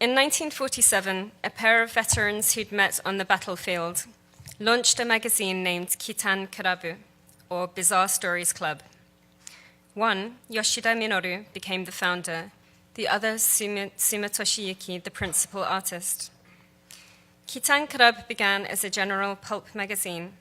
In 1947, a pair of veterans who'd met on the battlefield launched a magazine named Kitan Karabu, or Bizarre Stories Club. One, Yoshida Minoru, became the founder, the other, Suma Toshiyuki, the principal artist. Kitan Karabu began as a general pulp magazine,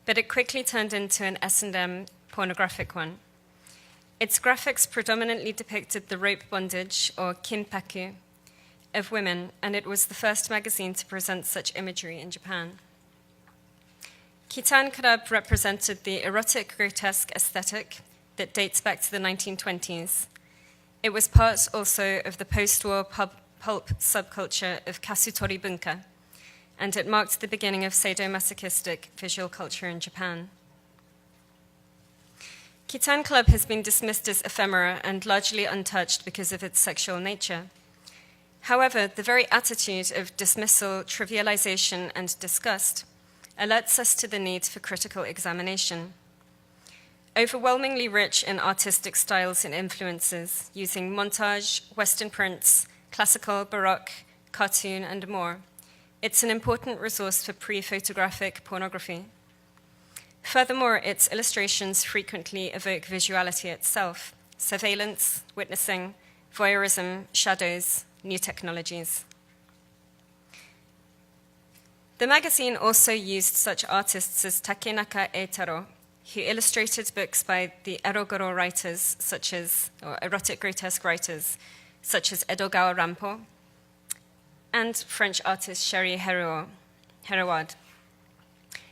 but it quickly turned into an S&M pornographic one. Its graphics predominantly depicted the rope bondage, or kinpaku, of women, and it was the first magazine to present such imagery in Japan. Kitan Karabu represented the erotic grotesque aesthetic that dates back to the 1920s. It was part also of the post-war pulp subculture of kasutori bunka, and it marked the beginning of sadomasochistic visual culture in Japan. Kitan Club has been dismissed as ephemera and largely untouched because of its sexual nature. However, the very attitude of dismissal, trivialization, and disgust alerts us to the need for critical examination. Overwhelmingly rich in artistic styles and influences, using montage, Western prints, classical, Baroque, cartoon, and more, it's an important resource for pre-photographic pornography. Furthermore, its illustrations frequently evoke visuality itself, surveillance, witnessing, voyeurism, shadows, new technologies. The magazine also used such artists as Takenaka Eitaro, who illustrated books by the erogoro writers, or erotic grotesque writers, such as Edogawa Rampo, and French artist Cherie Herouard.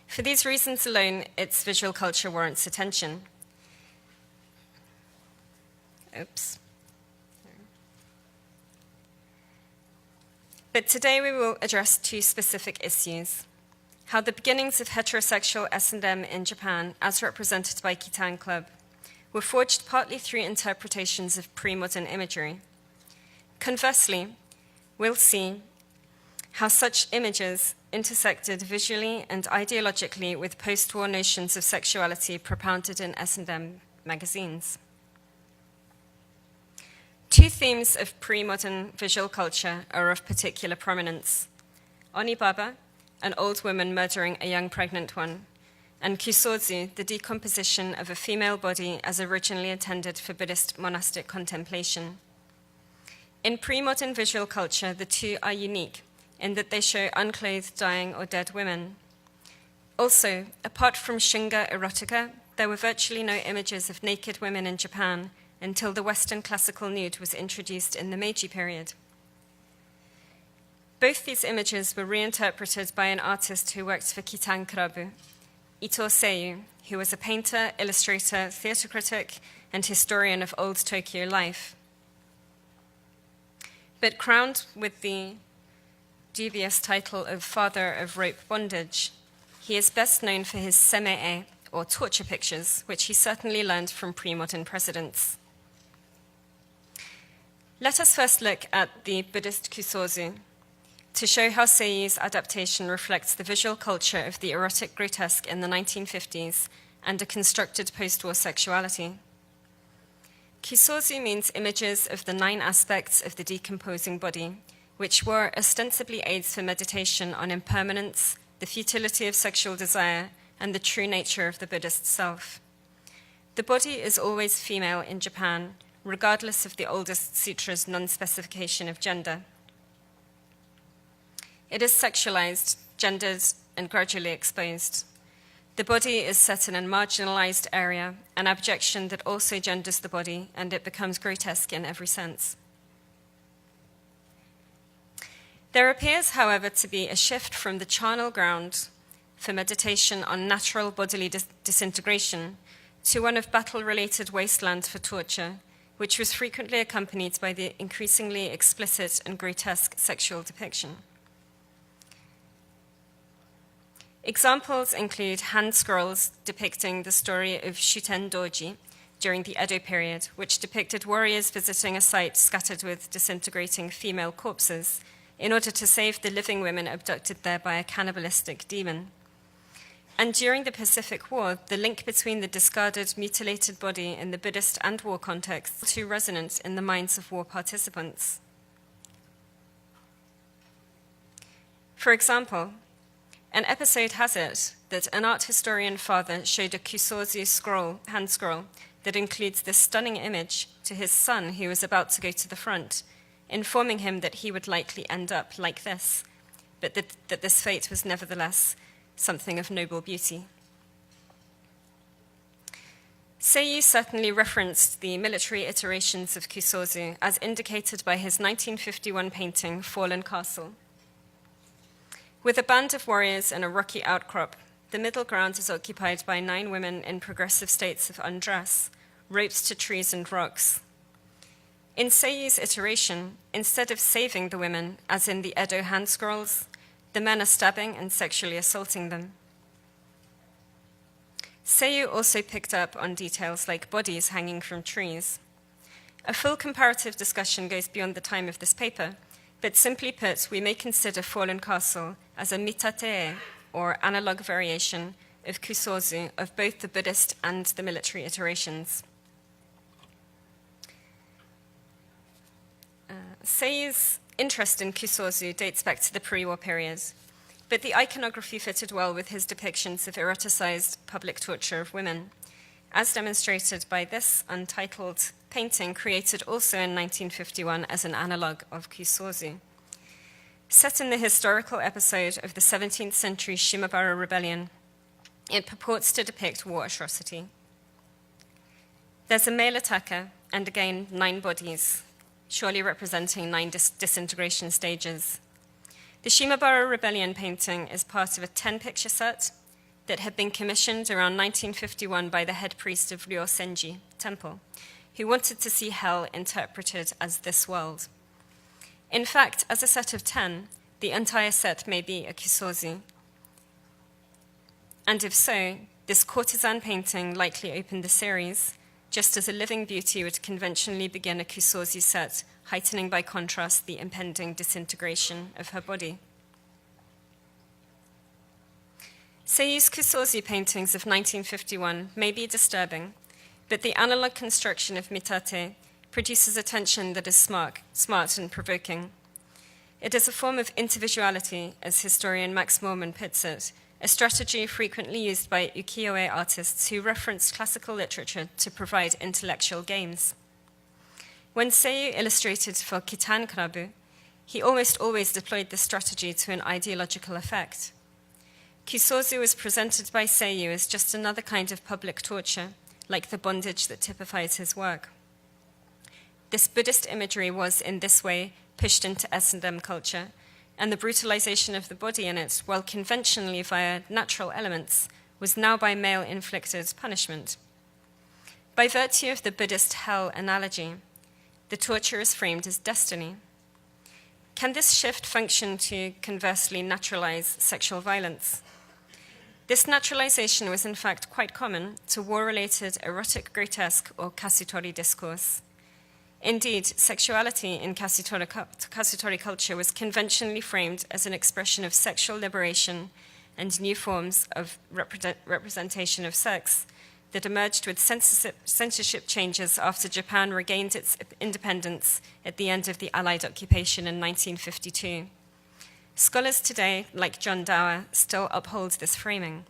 For these reasons alone, its visual culture warrants attention. But today we will address two specific issues: how the beginnings of heterosexual S&M in Japan, as represented by Kitan Club, were forged partly through interpretations of pre-modern imagery. Conversely, we'll see how such images intersected visually and ideologically with post-war notions of sexuality propounded in S&M magazines. Two themes of pre-modern visual culture are of particular prominence: Onibaba, an old woman murdering a young pregnant one, and Kusozu, the decomposition of a female body as originally intended for Buddhist monastic contemplation. In pre-modern visual culture, the two are unique in that they show unclothed, dying, or dead women. Also, apart from shunga erotica, there were virtually no images of naked women in Japan until the Western classical nude was introduced in the Meiji period. Both these images were reinterpreted by an artist who worked for Kitan Karabu, Ito Seiyu, who was a painter, illustrator, theater critic, and historian of old Tokyo life. But crowned with the dubious title of father of rope bondage, he is best known for his seme-e, or torture pictures, which he certainly learned from pre-modern precedents. Let us first look at the Buddhist Kusozu to show how Seiyu's adaptation reflects the visual culture of the erotic grotesque in the 1950s and a constructed post-war sexuality. Kusozu means images of the 9 aspects of the decomposing body, which were ostensibly aids for meditation on impermanence, the futility of sexual desire, and the true nature of the Buddhist self. The body is always female in Japan, regardless of the oldest sutra's non-specification of gender. It is sexualized, gendered, and gradually exposed. The body is set in a marginalized area, an abjection that also genders the body, and it becomes grotesque in every sense. There appears, however, to be a shift from the charnel ground for meditation on natural bodily disintegration to one of battle-related wasteland for torture, which was frequently accompanied by the increasingly explicit and grotesque sexual depiction. Examples include hand scrolls depicting the story of Shuten Doji during the Edo period, which depicted warriors visiting a site scattered with disintegrating female corpses in order to save the living women abducted there by a cannibalistic demon. And during the Pacific War, the link between the discarded, mutilated body in the Buddhist and war context was too resonant in the minds of war participants. For example, an episode has it that an art historian father showed a Kusozu hand scroll that includes this stunning image to his son who was about to go to the front, informing him that he would likely end up like this, but that this fate was nevertheless something of noble beauty. Seiyu certainly referenced the military iterations of Kusozu as indicated by his 1951 painting, Fallen Castle. With a band of warriors and a rocky outcrop, the middle ground is occupied by 9 women in progressive states of undress, roped to trees and rocks. In Seiyu's iteration, instead of saving the women, as in the Edo hand scrolls, the men are stabbing and sexually assaulting them. Seiyu also picked up on details like bodies hanging from trees. A full comparative discussion goes beyond the time of this paper, but simply put, we may consider Fallen Castle as a mitate, or analog variation, of Kusozu of both the Buddhist and the military iterations. Seiyu's interest in Kusozu dates back to the pre-war period, but the iconography fitted well with his depictions of eroticized public torture of women, as demonstrated by this untitled painting created also in 1951 as an analog of Kusozu. Set in the historical episode of the 17th century Shimabara Rebellion, it purports to depict war atrocity. There's a male attacker, and again 9 bodies, surely representing 9 disintegration stages. The Shimabara Rebellion painting is part of a 10-picture set that had been commissioned around 1951 by the head priest of Ryosenji Temple, who wanted to see hell interpreted as this world. In fact, as a set of 10, the entire set may be a Kusozu. And if so, this courtesan painting likely opened the series, just as a living beauty would conventionally begin a Kusozu set, heightening by contrast the impending disintegration of her body. Seiyu's Kusozu paintings of 1951 may be disturbing, but the analog construction of mitate produces a tension that is smart and provoking. It is a form of intervisuality, as historian Max Moorman puts it, a strategy frequently used by ukiyo-e artists who reference classical literature to provide intellectual games. When Seiyu illustrated for Kitan Krabu, he almost always deployed this strategy to an ideological effect. Kusozu was presented by Seiyu as just another kind of public torture, like the bondage that typifies his work. This Buddhist imagery was, in this way, pushed into S&M culture, and the brutalization of the body in it, while conventionally via natural elements, was now by male-inflicted punishment. By virtue of the Buddhist hell analogy, the torture is framed as destiny. Can this shift function to conversely naturalize sexual violence? This naturalization was in fact quite common to war-related erotic grotesque or kasutori discourse. Indeed, sexuality in kasutori culture was conventionally framed as an expression of sexual liberation and new forms of representation of sex that emerged with censorship changes after Japan regained its independence at the end of the Allied occupation in 1952. Scholars today, like John Dower, still uphold this framing.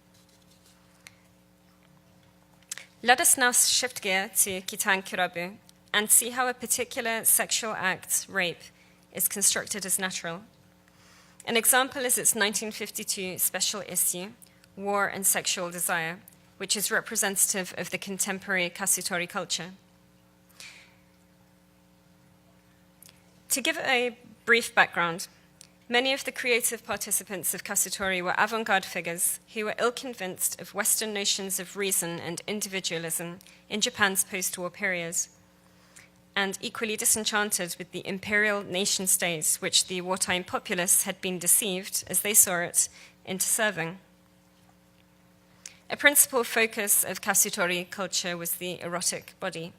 Let us now shift gear to Kitan Kurabu and see how a particular sexual act, rape, is constructed as natural. An example is its 1952 special issue, War and Sexual Desire, which is representative of the contemporary kasutori culture. To give a brief background, many of the creative participants of kasutori were avant-garde figures who were ill-convinced of Western notions of reason and individualism in Japan's post-war period, and equally disenchanted with the imperial nation-state which the wartime populace had been deceived, as they saw it, into serving. A principal focus of kasutori culture was the erotic body.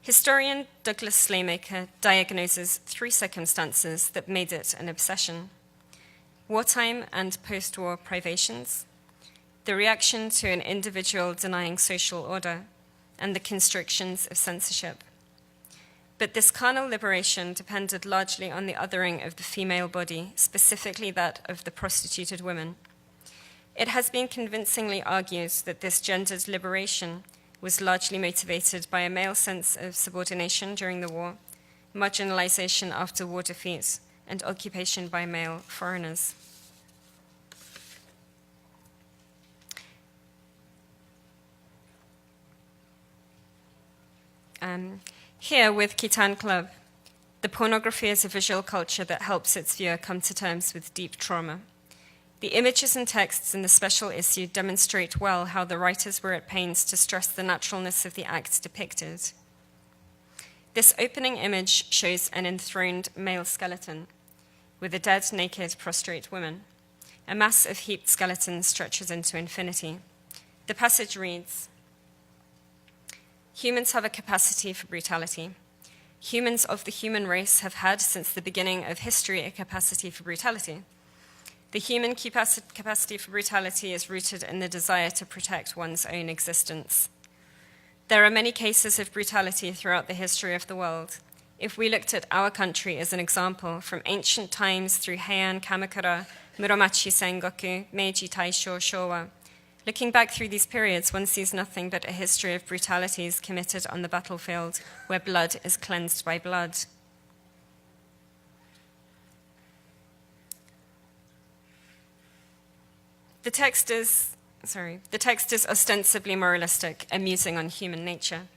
Historian Douglas Slaymaker diagnoses 3 circumstances that made it an obsession: wartime and post-war privations, the reaction to an individual denying social order, and the constrictions of censorship. But this carnal liberation depended largely on the othering of the female body, specifically that of the prostituted women. It has been convincingly argued that this gendered liberation was largely motivated by a male sense of subordination during the war, marginalization after war defeat, and occupation by male foreigners. Here with Kitan Club, the pornography is a visual culture that helps its viewer come to terms with deep trauma. The images and texts in the special issue demonstrate well how the writers were at pains to stress the naturalness of the acts depicted. This opening image shows an enthroned male skeleton with a dead, naked, prostrate woman. A mass of heaped skeletons stretches into infinity. The passage reads, "Humans have a capacity for brutality. Humans of the human race have had, since the beginning of history, a capacity for brutality. The human capacity for brutality is rooted in the desire to protect one's own existence. There are many cases of brutality throughout the history of the world. If we looked at our country as an example, from ancient times through Heian, Kamakura, Muromachi Sengoku, Meiji, Taisho, Showa, looking back through these periods, one sees nothing but a history of brutalities committed on the battlefield, where blood is cleansed by blood." The text is ostensibly moralistic, amusing on human nature.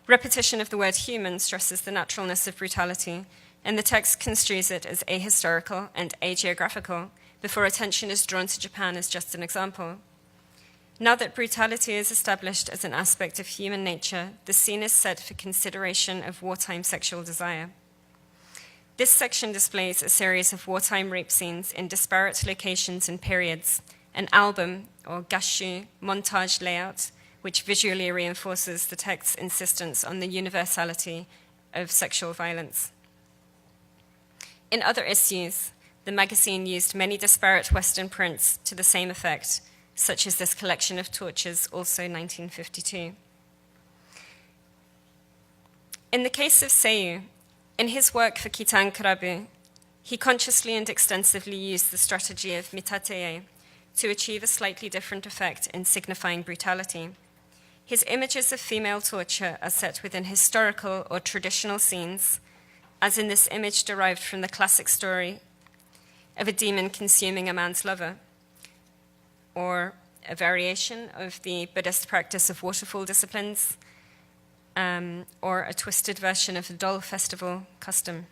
Repetition of the word human stresses the naturalness of brutality, and the text construes it as ahistorical and ageographical, before attention is drawn to Japan as just an example. Now that brutality is established as an aspect of human nature, the scene is set for consideration of wartime sexual desire. This section displays a series of wartime rape scenes in disparate locations and periods, an album, or gashu, montage layout, which visually reinforces the text's insistence on the universality of sexual violence. In other issues, the magazine used many disparate Western prints to the same effect, such as this collection of tortures, also 1952. In the case of Seiyu, in his work for Kitan Kurabu, he consciously and extensively used the strategy of mitateye to achieve a slightly different effect in signifying brutality. His images of female torture are set within historical or traditional scenes, as in this image derived from the classic story of a demon consuming a man's lover, or a variation of the Buddhist practice of waterfall disciplines, or a twisted version of the doll festival custom.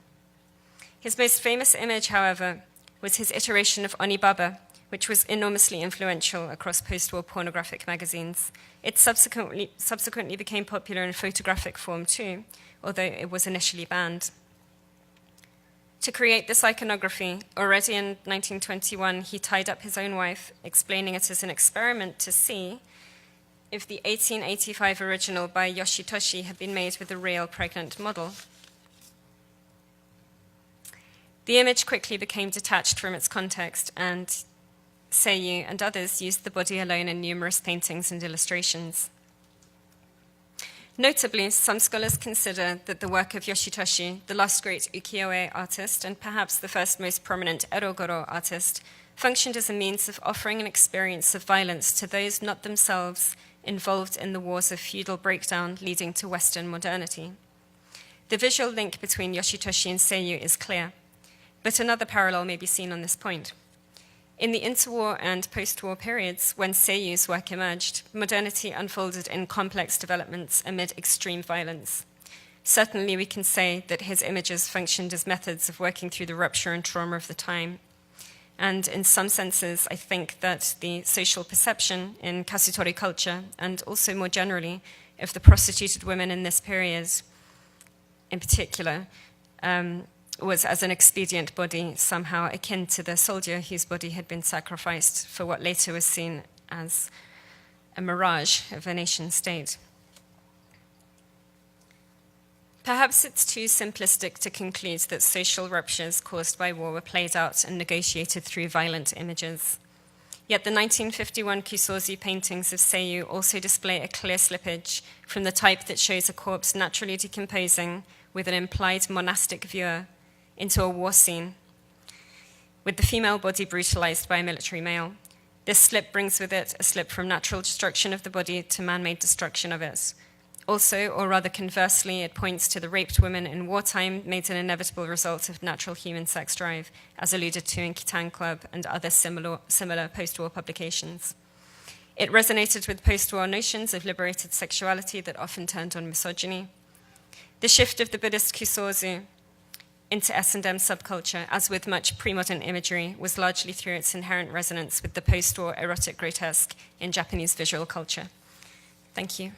His most famous image, however, was his iteration of Onibaba, which was enormously influential across post-war pornographic magazines. It subsequently became popular in photographic form too, although it was initially banned. To create this iconography, already in 1921, he tied up his own wife, explaining it as an experiment to see if the 1885 original by Yoshitoshi had been made with a real pregnant model. The image quickly became detached from its context, and Seiyu and others used the body alone in numerous paintings and illustrations. Notably, some scholars consider that the work of Yoshitoshi, the last great ukiyo-e artist and perhaps the first most prominent erogoro artist, functioned as a means of offering an experience of violence to those not themselves involved in the wars of feudal breakdown leading to Western modernity. The visual link between Yoshitoshi and Seiyu is clear, but another parallel may be seen on this point. In the interwar and post-war periods, when Seiyu's work emerged, modernity unfolded in complex developments amid extreme violence. Certainly, we can say that his images functioned as methods of working through the rupture and trauma of the time. And in some senses, I think that the social perception in Kasutori culture, and also more generally, of the prostituted women in this period in particular, was as an expedient body, somehow akin to the soldier whose body had been sacrificed for what later was seen as a mirage of a nation state. Perhaps it's too simplistic to conclude that social ruptures caused by war were played out and negotiated through violent images. Yet the 1951 Kusozu paintings of Seiyu also display a clear slippage from the type that shows a corpse naturally decomposing with an implied monastic viewer into a war scene, with the female body brutalized by a military male. This slip brings with it a slip from natural destruction of the body to man-made destruction of it. Also, or rather conversely, it points to the raped women in wartime made an inevitable result of natural human sex drive, as alluded to in Kitan Club and other similar post-war publications. It resonated with post-war notions of liberated sexuality that often turned on misogyny. The shift of the Buddhist Kusozu into S&M subculture, as with much pre-modern imagery, was largely through its inherent resonance with the post-war erotic grotesque in Japanese visual culture. Thank you.